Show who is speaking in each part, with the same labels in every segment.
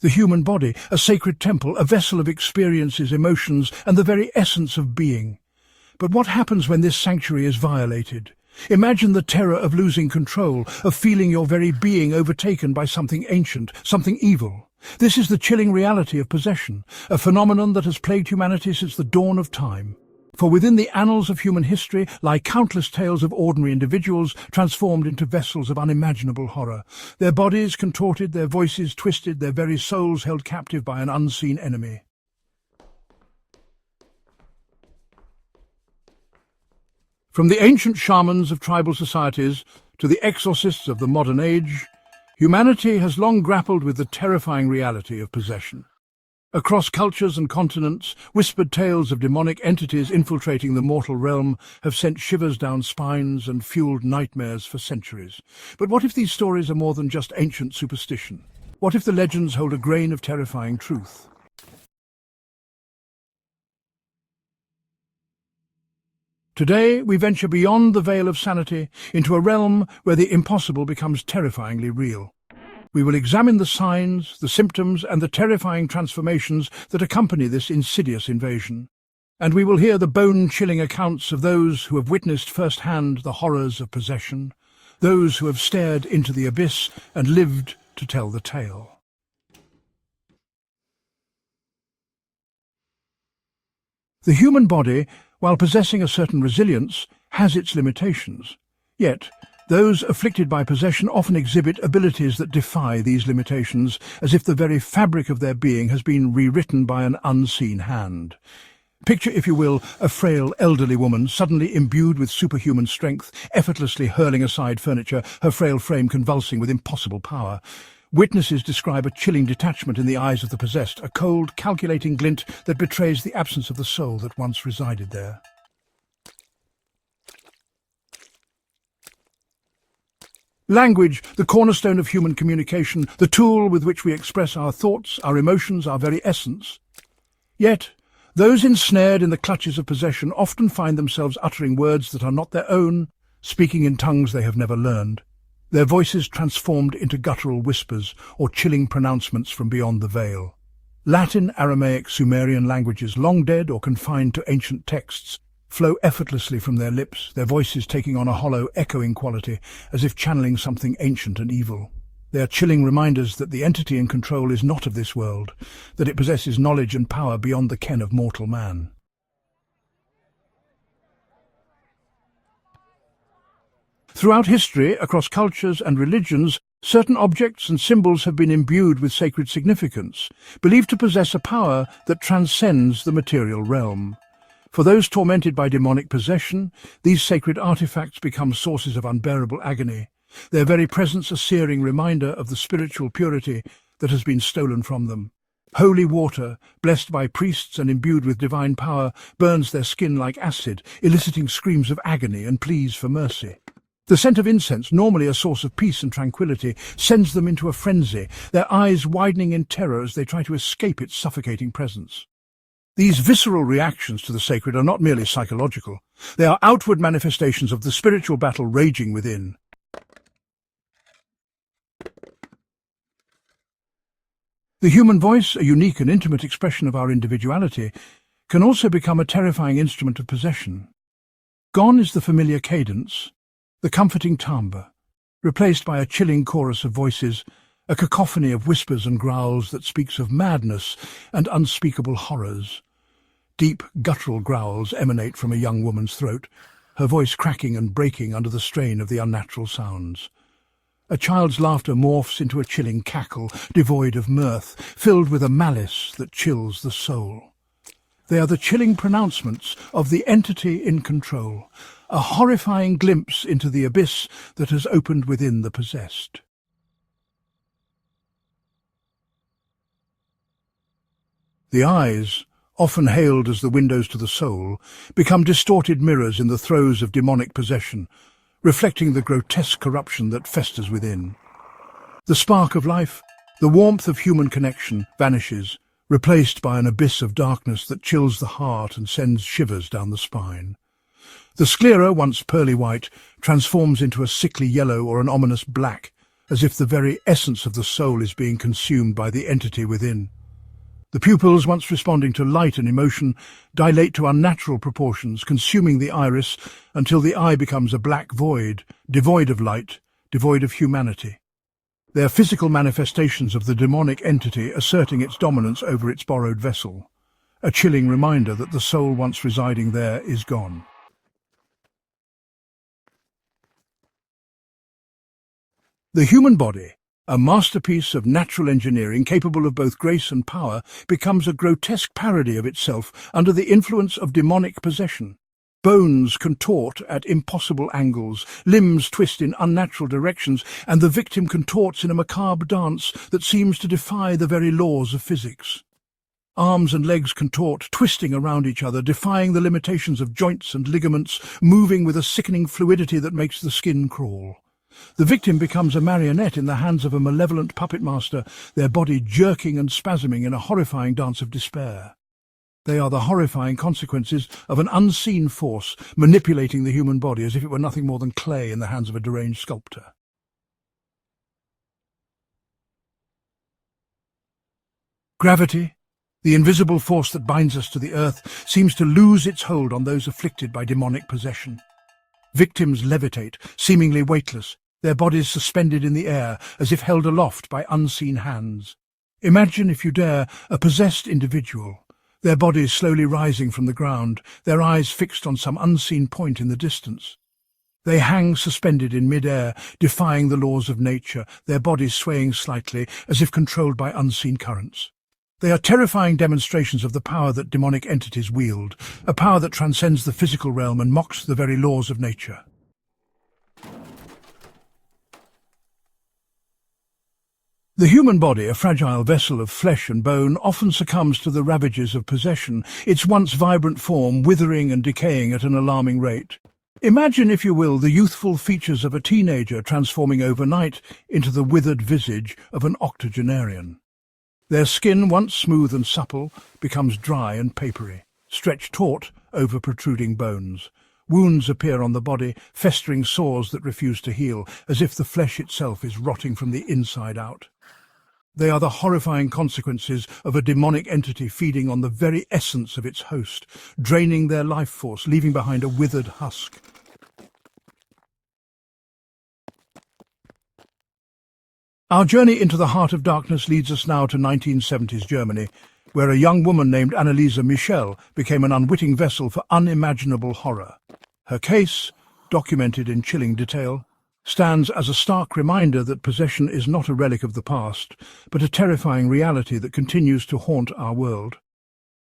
Speaker 1: The human body, a sacred temple, a vessel of experiences, emotions, and the very essence of being. But what happens when this sanctuary is violated? Imagine the terror of losing control, of feeling your very being overtaken by something ancient, something evil. This is the chilling reality of possession, a phenomenon that has plagued humanity since the dawn of time. For within the annals of human history lie countless tales of ordinary individuals transformed into vessels of unimaginable horror, their bodies contorted, their voices twisted, their very souls held captive by an unseen enemy. From the ancient shamans of tribal societies to the exorcists of the modern age, humanity has long grappled with the terrifying reality of possession. Across cultures and continents, whispered tales of demonic entities infiltrating the mortal realm have sent shivers down spines and fueled nightmares for centuries. But what if these stories are more than just ancient superstition? What if the legends hold a grain of terrifying truth? Today, we venture beyond the veil of sanity into a realm where the impossible becomes terrifyingly real. We will examine the signs, the symptoms, and the terrifying transformations that accompany this insidious invasion. And we will hear the bone-chilling accounts of those who have witnessed firsthand the horrors of possession, those who have stared into the abyss and lived to tell the tale. The human body, while possessing a certain resilience, has its limitations. Yet, those afflicted by possession often exhibit abilities that defy these limitations, as if the very fabric of their being has been rewritten by an unseen hand. Picture, if you will, a frail, elderly woman suddenly imbued with superhuman strength, effortlessly hurling aside furniture, her frail frame convulsing with impossible power. Witnesses describe a chilling detachment in the eyes of the possessed, a cold, calculating glint that betrays the absence of the soul that once resided there. Language, the cornerstone of human communication, the tool with which we express our thoughts, our emotions, our very essence. Yet, those ensnared in the clutches of possession often find themselves uttering words that are not their own, speaking in tongues they have never learned, their voices transformed into guttural whispers or chilling pronouncements from beyond the veil. Latin, Aramaic, Sumerian languages, long dead or confined to ancient texts, flow effortlessly from their lips, their voices taking on a hollow, echoing quality, as if channeling something ancient and evil. They are chilling reminders that the entity in control is not of this world, that it possesses knowledge and power beyond the ken of mortal man. Throughout history, across cultures and religions, certain objects and symbols have been imbued with sacred significance, believed to possess a power that transcends the material realm. For those tormented by demonic possession, these sacred artifacts become sources of unbearable agony, their very presence a searing reminder of the spiritual purity that has been stolen from them. Holy water, blessed by priests and imbued with divine power, burns their skin like acid, eliciting screams of agony and pleas for mercy. The scent of incense, normally a source of peace and tranquility, sends them into a frenzy, their eyes widening in terror as they try to escape its suffocating presence. These visceral reactions to the sacred are not merely psychological. They are outward manifestations of the spiritual battle raging within. The human voice, a unique and intimate expression of our individuality, can also become a terrifying instrument of possession. Gone is the familiar cadence, the comforting timbre, replaced by a chilling chorus of voices, a cacophony of whispers and growls that speaks of madness and unspeakable horrors. Deep, guttural growls emanate from a young woman's throat, her voice cracking and breaking under the strain of the unnatural sounds. A child's laughter morphs into a chilling cackle, devoid of mirth, filled with a malice that chills the soul. They are the chilling pronouncements of the entity in control, a horrifying glimpse into the abyss that has opened within the possessed. The eyes, often hailed as the windows to the soul, become distorted mirrors in the throes of demonic possession, reflecting the grotesque corruption that festers within. The spark of life, the warmth of human connection, vanishes, replaced by an abyss of darkness that chills the heart and sends shivers down the spine. The sclera, once pearly white, transforms into a sickly yellow or an ominous black, as if the very essence of the soul is being consumed by the entity within. The pupils, once responding to light and emotion, dilate to unnatural proportions, consuming the iris until the eye becomes a black void, devoid of light, devoid of humanity. They are physical manifestations of the demonic entity asserting its dominance over its borrowed vessel, a chilling reminder that the soul once residing there is gone. The human body, a masterpiece of natural engineering capable of both grace and power, becomes a grotesque parody of itself under the influence of demonic possession. Bones contort at impossible angles, limbs twist in unnatural directions, and the victim contorts in a macabre dance that seems to defy the very laws of physics. Arms and legs contort, twisting around each other, defying the limitations of joints and ligaments, moving with a sickening fluidity that makes the skin crawl. The victim becomes a marionette in the hands of a malevolent puppet master, their body jerking and spasming in a horrifying dance of despair. They are the horrifying consequences of an unseen force manipulating the human body as if it were nothing more than clay in the hands of a deranged sculptor. Gravity, the invisible force that binds us to the earth, seems to lose its hold on those afflicted by demonic possession. Victims levitate, seemingly weightless, their bodies suspended in the air as if held aloft by unseen hands. Imagine, if you dare, a possessed individual, their bodies slowly rising from the ground, their eyes fixed on some unseen point in the distance. They hang suspended in mid-air, defying the laws of nature, their bodies swaying slightly as if controlled by unseen currents. They are terrifying demonstrations of the power that demonic entities wield, a power that transcends the physical realm and mocks the very laws of nature. The human body, a fragile vessel of flesh and bone, often succumbs to the ravages of possession, its once vibrant form withering and decaying at an alarming rate. Imagine, if you will, the youthful features of a teenager transforming overnight into the withered visage of an octogenarian. Their skin, once smooth and supple, becomes dry and papery, stretched taut over protruding bones. Wounds appear on the body, festering sores that refuse to heal, as if the flesh itself is rotting from the inside out. They are the horrifying consequences of a demonic entity feeding on the very essence of its host, draining their life force, leaving behind a withered husk. Our journey into the heart of darkness leads us now to 1970s Germany, where a young woman named Anneliese Michel became an unwitting vessel for unimaginable horror. Her case, documented in chilling detail, stands as a stark reminder that possession is not a relic of the past, but a terrifying reality that continues to haunt our world.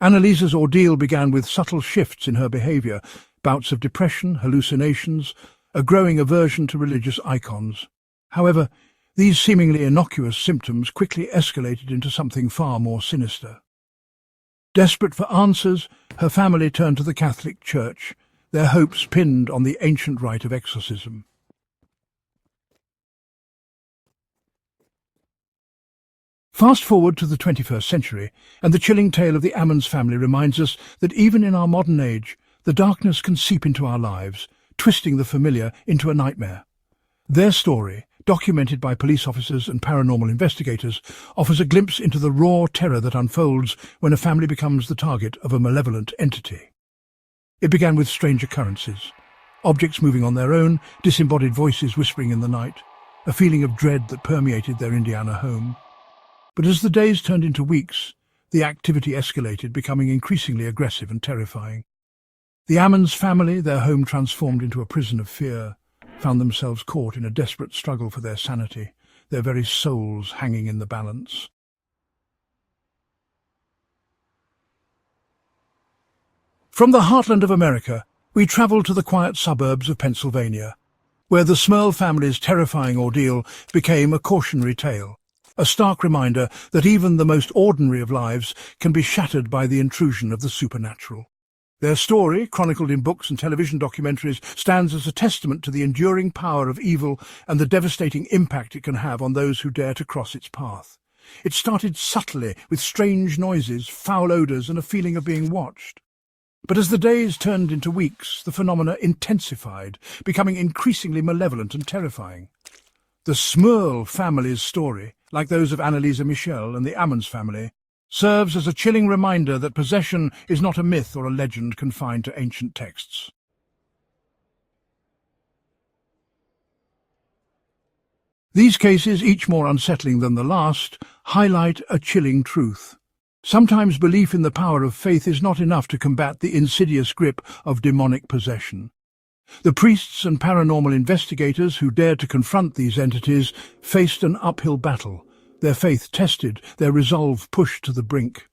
Speaker 1: Anneliese's ordeal began with subtle shifts in her behaviour, bouts of depression, hallucinations, a growing aversion to religious icons. However, these seemingly innocuous symptoms quickly escalated into something far more sinister. Desperate for answers, her family turned to the Catholic Church, their hopes pinned on the ancient rite of exorcism. Fast forward to the 21st century, and the chilling tale of the Ammons family reminds us that even in our modern age, the darkness can seep into our lives, twisting the familiar into a nightmare. Their story, documented by police officers and paranormal investigators, offers a glimpse into the raw terror that unfolds when a family becomes the target of a malevolent entity. It began with strange occurrences, objects moving on their own, disembodied voices whispering in the night, a feeling of dread that permeated their Indiana home. But as the days turned into weeks, the activity escalated, becoming increasingly aggressive and terrifying. The Ammons family, their home transformed into a prison of fear, found themselves caught in a desperate struggle for their sanity, their very souls hanging in the balance. From the heartland of America, we travel to the quiet suburbs of Pennsylvania, where the Smurl family's terrifying ordeal became a cautionary tale, a stark reminder that even the most ordinary of lives can be shattered by the intrusion of the supernatural. Their story, chronicled in books and television documentaries, stands as a testament to the enduring power of evil and the devastating impact it can have on those who dare to cross its path. It started subtly, with strange noises, foul odours, and a feeling of being watched. But as the days turned into weeks, the phenomena intensified, becoming increasingly malevolent and terrifying. The Smurl family's story, like those of Annalisa Michel and the Ammons family, serves as a chilling reminder that possession is not a myth or a legend confined to ancient texts. These cases, each more unsettling than the last, highlight a chilling truth. Sometimes belief in the power of faith is not enough to combat the insidious grip of demonic possession. The priests and paranormal investigators who dared to confront these entities faced an uphill battle, their faith tested, their resolve pushed to the brink.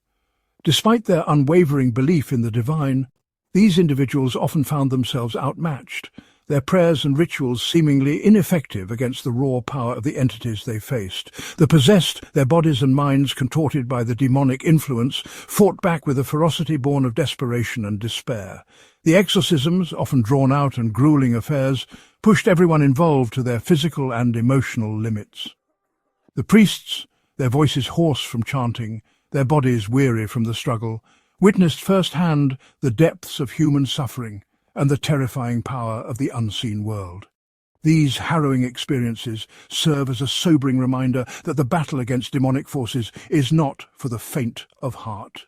Speaker 1: Despite their unwavering belief in the divine, these individuals often found themselves outmatched, their prayers and rituals seemingly ineffective against the raw power of the entities they faced. The possessed, their bodies and minds contorted by the demonic influence, fought back with a ferocity born of desperation and despair. The exorcisms, often drawn out and grueling affairs, pushed everyone involved to their physical and emotional limits. The priests, their voices hoarse from chanting, their bodies weary from the struggle, witnessed firsthand the depths of human suffering and the terrifying power of the unseen world. These harrowing experiences serve as a sobering reminder that the battle against demonic forces is not for the faint of heart.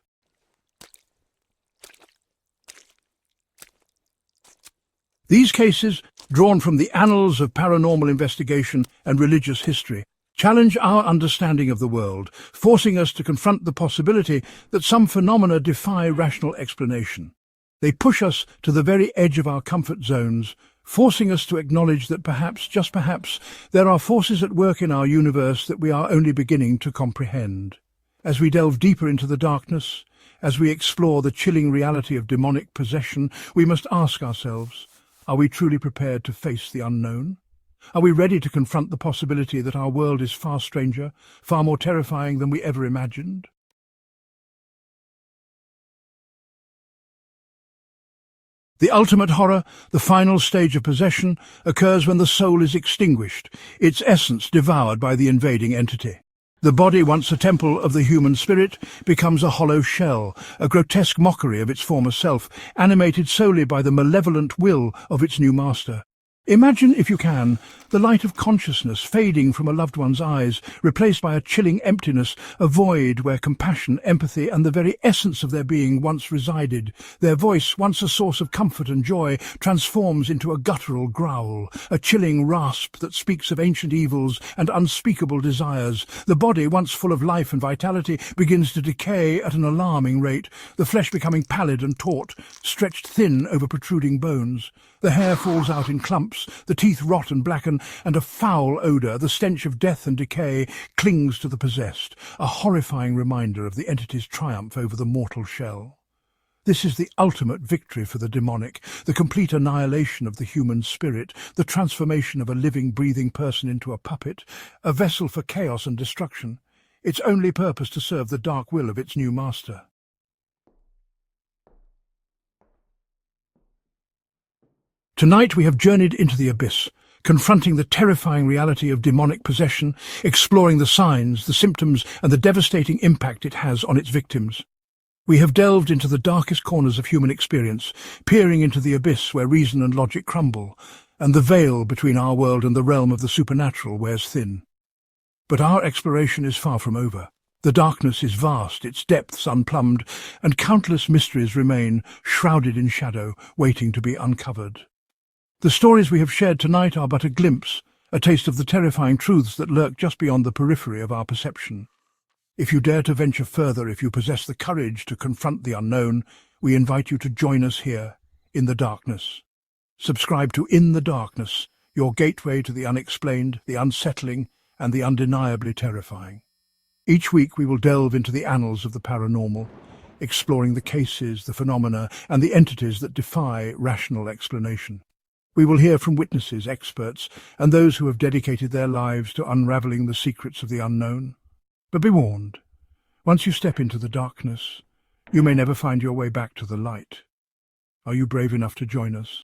Speaker 1: These cases, drawn from the annals of paranormal investigation and religious history, challenge our understanding of the world, forcing us to confront the possibility that some phenomena defy rational explanation. They push us to the very edge of our comfort zones, forcing us to acknowledge that perhaps, just perhaps, there are forces at work in our universe that we are only beginning to comprehend. As we delve deeper into the darkness, as we explore the chilling reality of demonic possession, we must ask ourselves, are we truly prepared to face the unknown? Are we ready to confront the possibility that our world is far stranger, far more terrifying than we ever imagined? The ultimate horror, the final stage of possession, occurs when the soul is extinguished, its essence devoured by the invading entity. The body, once a temple of the human spirit, becomes a hollow shell, a grotesque mockery of its former self, animated solely by the malevolent will of its new master. Imagine, if you can, the light of consciousness fading from a loved one's eyes, replaced by a chilling emptiness, a void where compassion, empathy, and the very essence of their being once resided. Their voice, once a source of comfort and joy, transforms into a guttural growl, a chilling rasp that speaks of ancient evils and unspeakable desires. The body, once full of life and vitality, begins to decay at an alarming rate, the flesh becoming pallid and taut, stretched thin over protruding bones. The hair falls out in clumps, the teeth rot and blacken, and a foul odour, the stench of death and decay, clings to the possessed, a horrifying reminder of the entity's triumph over the mortal shell. This is the ultimate victory for the demonic, the complete annihilation of the human spirit, the transformation of a living, breathing person into a puppet, a vessel for chaos and destruction, its only purpose to serve the dark will of its new master. Tonight we have journeyed into the abyss, confronting the terrifying reality of demonic possession, exploring the signs, the symptoms, and the devastating impact it has on its victims. We have delved into the darkest corners of human experience, peering into the abyss where reason and logic crumble, and the veil between our world and the realm of the supernatural wears thin. But our exploration is far from over. The darkness is vast, its depths unplumbed, and countless mysteries remain, shrouded in shadow, waiting to be uncovered. The stories we have shared tonight are but a glimpse, a taste of the terrifying truths that lurk just beyond the periphery of our perception. If you dare to venture further, if you possess the courage to confront the unknown, we invite you to join us here, in the darkness. Subscribe to In the Darkness, your gateway to the unexplained, the unsettling, and the undeniably terrifying. Each week we will delve into the annals of the paranormal, exploring the cases, the phenomena, and the entities that defy rational explanation. We will hear from witnesses, experts, and those who have dedicated their lives to unraveling the secrets of the unknown. But be warned, once you step into the darkness, you may never find your way back to the light. Are you brave enough to join us?